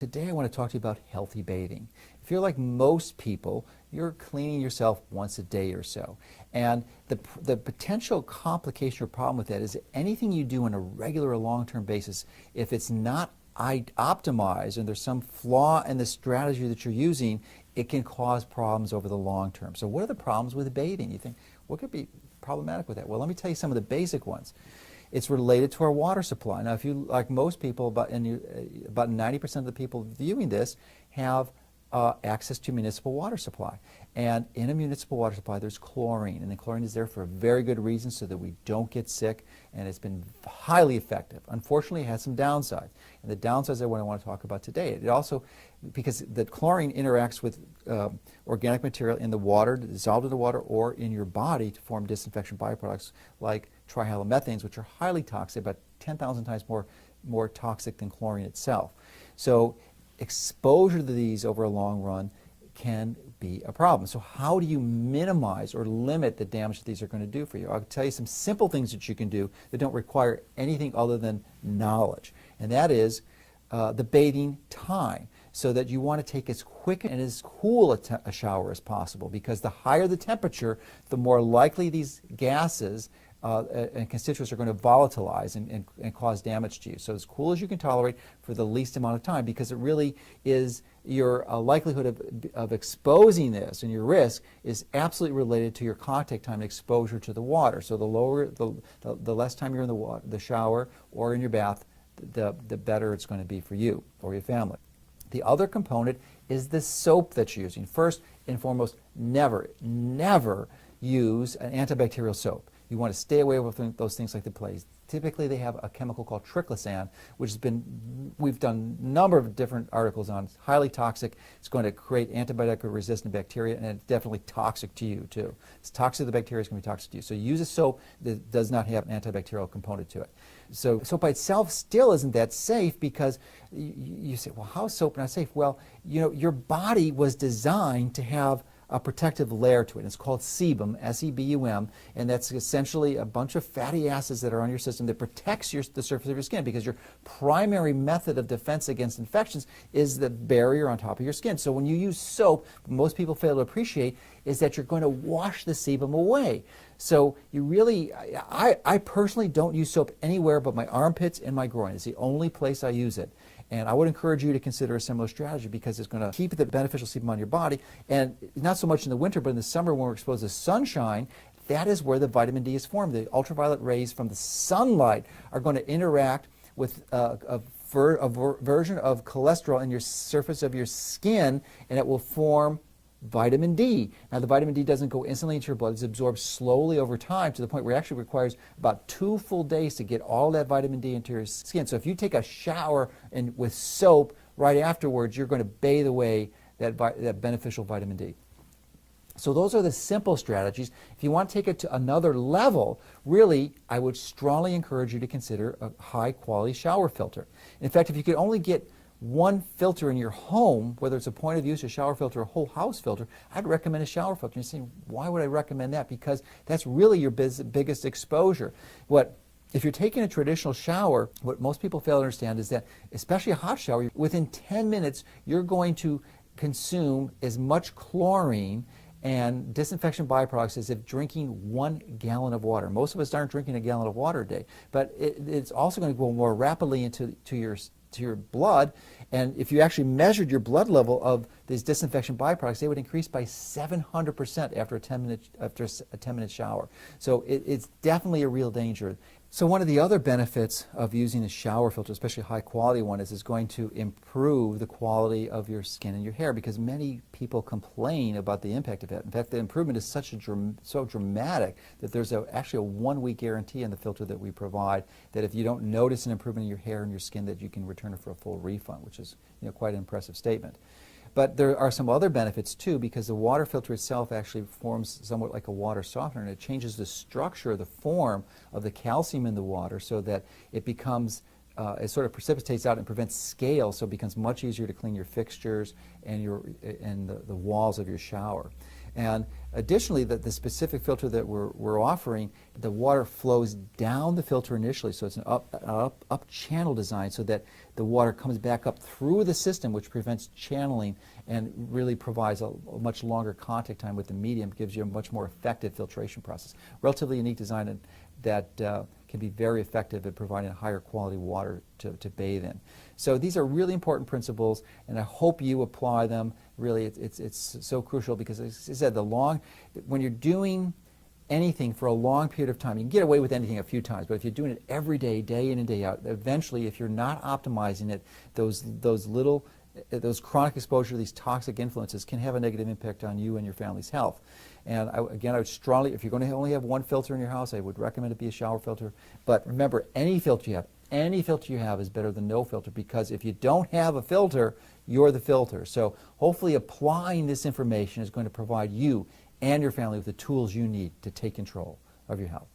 Today I want to talk to you about healthy bathing. If you're like most people, you're cleaning yourself once a day or so. And the potential complication or problem with that is that anything you do on a regular or long-term basis, if it's not optimized and there's some flaw in the strategy that you're using, it can cause problems over the long term. So what are the problems with bathing? You think, what could be problematic with that? Well, let me tell you some of the basic ones. It's related to our water supply. Now, if you, like most people, about 90% of the people viewing this have access to municipal water supply. And in a municipal water supply, there's chlorine. And the chlorine is there for a very good reason so that we don't get sick. And it's been highly effective. Unfortunately, it has some downsides. And the downsides are what I want to talk about today. It also, because the chlorine interacts with organic material in the water, dissolved in the water, or in your body to form disinfection byproducts like trihalomethanes, which are highly toxic, about 10,000 times more toxic than chlorine itself. So exposure to these over a long run can be a problem. So how do you minimize or limit the damage that these are going to do for you? I'll tell you some simple things that you can do that don't require anything other than knowledge. And that is the bathing time, so that you want to take as quick and as cool a shower as possible, because the higher the temperature, the more likely these gases and constituents are going to volatilize and cause damage to you. So as cool as you can tolerate for the least amount of time, because it really is your likelihood of exposing this, and your risk is absolutely related to your contact time and exposure to the water. So the less time you're in the shower or in your bath, the better it's going to be for you or your family. The other component is the soap that you're using. First and foremost, never use an antibacterial soap. You want to stay away from those things like the plague. Typically, they have a chemical called triclosan, which we've done a number of different articles on. It's highly toxic. It's going to create antibiotic-resistant bacteria, and it's definitely toxic to you, too. It's toxic to the bacteria, it's going to be toxic to you. So use a soap that does not have an antibacterial component to it. So soap by itself still isn't that safe, because you say, well, how is soap not safe? Well, you know, your body was designed to have a protective layer to it. It's called sebum, S-E-B-U-M, and that's essentially a bunch of fatty acids that are on your system that protects the surface of your skin, because your primary method of defense against infections is the barrier on top of your skin. So when you use soap, what most people fail to appreciate is that you're going to wash the sebum away. So you really, I personally don't use soap anywhere but my armpits and my groin. It's the only place I use it. And I would encourage you to consider a similar strategy, because it's going to keep the beneficial sebum on your body. And not so much in the winter, but in the summer when we're exposed to sunshine, that is where the vitamin D is formed. The ultraviolet rays from the sunlight are going to interact with a version of cholesterol in your surface of your skin, and it will form vitamin D. Now, the vitamin D doesn't go instantly into your blood. It's absorbed slowly over time, to the point where it actually requires about 2 full days to get all that vitamin D into your skin. So if you take a shower with soap right afterwards, you're going to bathe away that beneficial vitamin D. So those are the simple strategies. If you want to take it to another level, really, I would strongly encourage you to consider a high-quality shower filter. In fact, if you could only get one filter in your home, whether it's a point of use, a shower filter, or a whole house filter, I'd recommend a shower filter. You're saying, why would I recommend that? Because that's really your biggest exposure. If you're taking a traditional shower, what most people fail to understand is that, especially a hot shower, within 10 minutes, you're going to consume as much chlorine and disinfection byproducts as if drinking 1 gallon of water. Most of us aren't drinking a gallon of water a day, but it's also going to go more rapidly into your blood. And if you actually measured your blood level of these disinfection byproducts, they would increase by 700% after a 10-minute shower. So it's definitely a real danger. So one of the other benefits of using a shower filter, especially a high quality one, is it's going to improve the quality of your skin and your hair, because many people complain about the impact of it. In fact, the improvement is so dramatic that there's actually a 1-week guarantee in the filter that we provide, that if you don't notice an improvement in your hair and your skin, that you can return it for a full refund, which is, you know, quite an impressive statement. But there are some other benefits too, because the water filter itself actually forms somewhat like a water softener, and it changes the structure, the form of the calcium in the water, so that it becomes, it sort of precipitates out and prevents scale, so it becomes much easier to clean your fixtures and the walls of your shower. And additionally, the specific filter that we're offering, the water flows down the filter initially, so it's an up channel design so that the water comes back up through the system, which prevents channeling and really provides a much longer contact time with the medium, gives you a much more effective filtration process. Relatively unique design that can be very effective at providing a higher quality water to bathe in. So these are really important principles, and I hope you apply them. Really, it's so crucial because, as I said, when you're doing anything for a long period of time, you can get away with anything a few times, but if you're doing it every day, day in and day out, eventually, if you're not optimizing it, those chronic exposure to these toxic influences can have a negative impact on you and your family's health. And again, I would strongly, if you're going to only have one filter in your house, I would recommend it be a shower filter. But remember, any filter you have is better than no filter, because if you don't have a filter, you're the filter. So hopefully applying this information is going to provide you and your family with the tools you need to take control of your health.